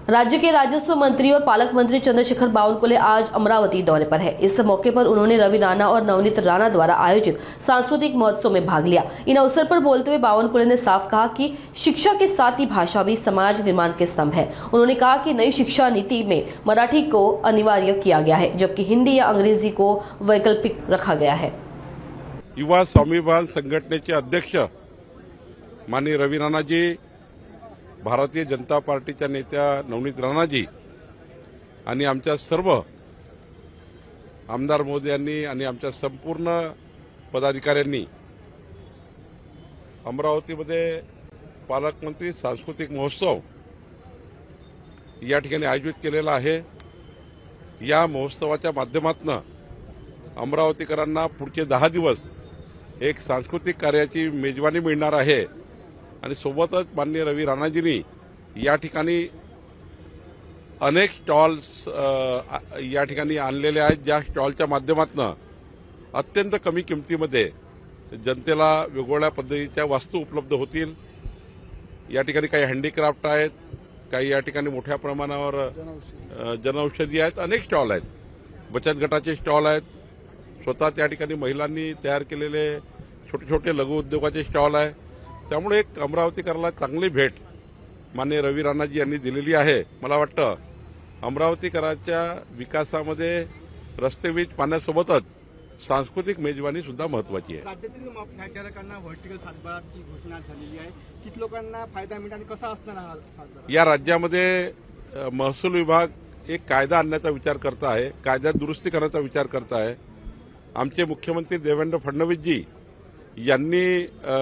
राज्य के राजस्व मंत्री और पालक मंत्री चंद्रशेखर बावनकुले आज अमरावती दौरे पर है। इस मौके पर उन्होंने रवि राणा और नवनीत राणा द्वारा आयोजित सांस्कृतिक महोत्सव में भाग लिया। इन अवसर पर बोलते हुए बावनकुले ने साफ कहा कि शिक्षा के साथ ही भाषा भी समाज निर्माण के स्तंभ है। उन्होंने कहा कि नई शिक्षा नीति में मराठी को अनिवार्य किया गया है, जबकि हिंदी या अंग्रेजी को वैकल्पिक रखा गया है। युवा स्वाभिमान संघटनेचे अध्यक्ष माननीय रवि राणाजी, भारतीय जनता पार्टीच्या नेत्या नवनीत राणाजी आणि आमच्या सर्व आमदार महोदयांनी आणि आमच्या संपूर्ण पदाधिकाऱ्यांनी अमरावतीमध्ये पालकमंत्री सांस्कृतिक महोत्सव या ठिकाणी आयोजित केलेला आहे। या महोत्सवाच्या माध्यमातून अमरावतीकरांना पुढचे 10 दिवस एक सांस्कृतिक कार्याची मेजवानी मिळणार आहे आणि सोबतच माननीय रवि राणाजींनी या ठिकाणी अनेक स्टॉल्स या ठिकाणी आणलेले आहेत, ज्या स्टॉलच्या माध्यमातून अत्यंत कमी किमतीमध्ये जनतेला वेगवेगळ्या पद्धतीच्या वस्तू उपलब्ध होतील। या ठिकाणी काही हँडीक्राफ्ट आहेत, काही या ठिकाणी मोठ्या प्रमाणावर जनौषधी आहेत, अनेक स्टॉल आहेत, बचत गटाचे स्टॉल आहेत, स्वतः त्या ठिकाणी महिलांनी तयार केलेले छोटे छोटे लघु उद्योगाचे स्टॉल आहे। त्यामुळे एक अमरावतीकराला चांगली भेट माननीय रवि राणाजी यांनी दिलेली आहे। मला वाटतं अमरावतीकरांच्या विकासामध्ये रस्ते वीज पाण्यासोबतच सांस्कृतिक मेजवानी सुद्धा महत्त्वाची आहे। राज्यातील फ्लॅटधारकांना व्हर्टिकल सातबाराची घोषणा झालेली आहे। किती लोकांना फायदा मिळणार आणि कसा असणार हा सातबारा? या राज्यामध्ये महसूल विभाग एक कायदा आणण्याचा विचार करत आहे, कायद्यात दुरुस्ती करण्याचा विचार करत आहे। आमचे मुख्यमंत्री देवेंद्र फडणवीसजी यांनी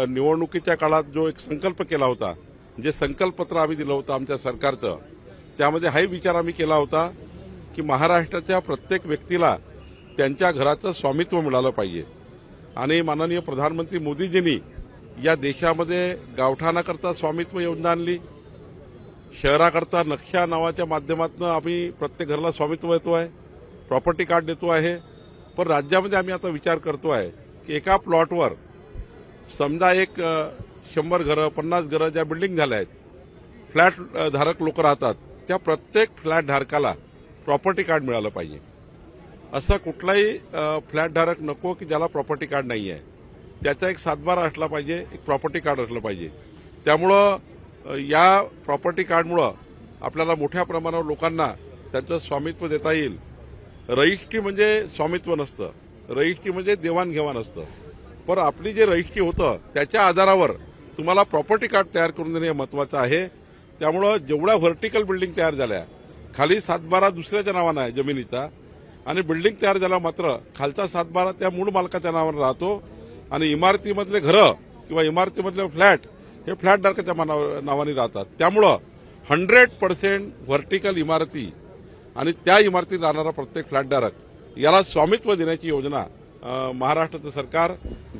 निवडणुकीच्या काळात जो एक संकल्प केला होता, जे संकल्पपत्र आम्ही दिलं होतं आमच्या सरकारचं, त्यामध्ये हाही विचार आम्ही केला होता की महाराष्ट्राच्या प्रत्येक व्यक्तीला त्यांच्या घराचं स्वामित्व मिळालं पाहिजे। आणि माननीय प्रधानमंत्री मोदीजींनी या देशामध्ये गावठाणाकरता स्वामित्व योजना आणली, शहराकरता नक्षा नावाच्या माध्यमातून आम्ही प्रत्येक घराला स्वामित्व देतो आहे, प्रॉपर्टी कार्ड देतो आहे। पण राज्यामध्ये आम्ही आता विचार करतो आहे की एका प्लॉटवर समजा एक 100 घरं 50 घरं ज्या बिल्डिंग झाल्या आहेत, फ्लॅट धारक लोक राहतात, त्या प्रत्येक फ्लॅट धारकाला प्रॉपर्टी कार्ड मिळालं पाहिजे। असं कुठलाही फ्लॅट धारक नको की ज्याला प्रॉपर्टी कार्ड नाही आहे, त्याचा एक सातबारा असला पाहिजे, एक प्रॉपर्टी कार्ड असलं पाहिजे। त्यामुळं या प्रॉपर्टी कार्डमुळं आपल्याला मोठ्या प्रमाणावर लोकांना त्यांचं स्वामित्व देता येईल। रजिस्ट्री म्हणजे स्वामित्व नसतं, रजिस्ट्री म्हणजे देवाणघेवाण असतं। पण आपली जे रजिस्ट्री होतं त्याच्या आधारावर तुम्हाला प्रॉपर्टी कार्ड तयार करून देणे महत्त्वाचं आहे। त्यामुळं जेवढ्या व्हर्टिकल बिल्डिंग तयार झाल्या, खाली सातबारा दुसऱ्याच्या नावानं आहे जमिनीचा, आणि बिल्डिंग तयार झाला मात्र खालचा सातबारा त्या मूळ मालकाच्या नावानं राहतो, आणि इमारतीमधले घरं किंवा इमारतीमधले फ्लॅट हे फ्लॅटधारकाच्या नावाने राहतात। त्यामुळं 100% व्हर्टिकल इमारती आणि त्या इमारतीत राहणारा प्रत्येक फ्लॅटधारक याला स्वामित्व देण्याची योजना महाराष्ट्राचं सरकार,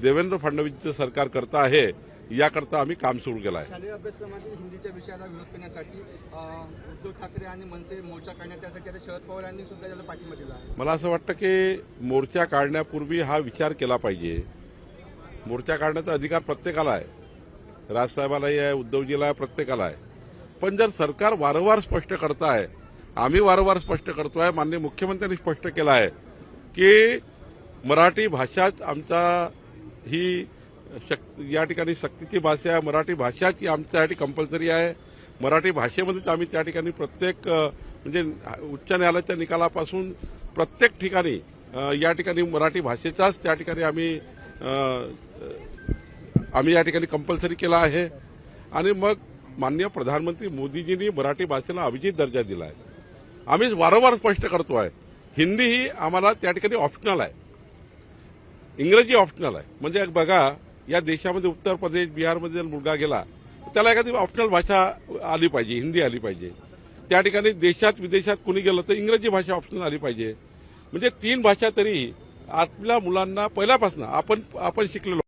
देवेंद्र फडणवीसचं सरकार करता आहे। याकरता आम्ही काम सुरू केलं आहे। शालेय अभ्यासक्रमातील हिंदीच्या विषयाला विरोध करण्यासाठी उद्धव ठाकरे आणि मनसे मोर्चा काढण्यात, त्यासाठी आता शरद पवार यांनी सुद्धा त्याला पाठिंबा दिला आहे। मला असं वाटतं की मोर्चा काढण्यापूर्वी हा विचार केला पाहिजे। मोर्चा काढण्याचा अधिकार प्रत्येकाला आहे, राजसाहेबालाही आहे, उद्धवजीला आहे, प्रत्येकाला आहे। पण जर सरकार वारंवार स्पष्ट करत आहे, आम्ही वारंवार स्पष्ट करतोय, माननीय मुख्यमंत्र्यांनी स्पष्ट केलं आहे की मराठी भाषाच आमचा ही या ठिकाणी सक्तीची भाषा आहे, मराठी भाषाच आमच्यासाठी कंपल्सरी आहे। मराठी भाषेमध्येच आम्ही त्या ठिकाणी प्रत्येक म्हणजे उच्च न्यायालयाच्या निकालापासून प्रत्येक ठिकाणी या ठिकाणी मराठी भाषेचाच त्या ठिकाणी आम्ही या ठिकाणी कंपल्सरी केला आहे। आणि मग माननीय प्रधानमंत्री मोदीजींनी मराठी भाषेला अभिजित दर्जा दिला आहे। आम्ही वारंवार स्पष्ट करतो आहे, हिंदी ही आम्हाला त्या ठिकाणी ऑप्शनल आहे, इंग्रजी ऑप्शनल आहे। म्हणजे बघा, या देशामध्ये उत्तर प्रदेश बिहारमध्ये जर मुलगा गेला त्याला एखादी ऑप्शनल भाषा आली पाहिजे, हिंदी आली पाहिजे। त्या ठिकाणी देशात विदेशात कुणी गेलं तर इंग्रजी भाषा ऑप्शनल आली पाहिजे। म्हणजे 3 भाषा तरी आपल्या मुलांना पहिल्यापासून आपण शिकलेलो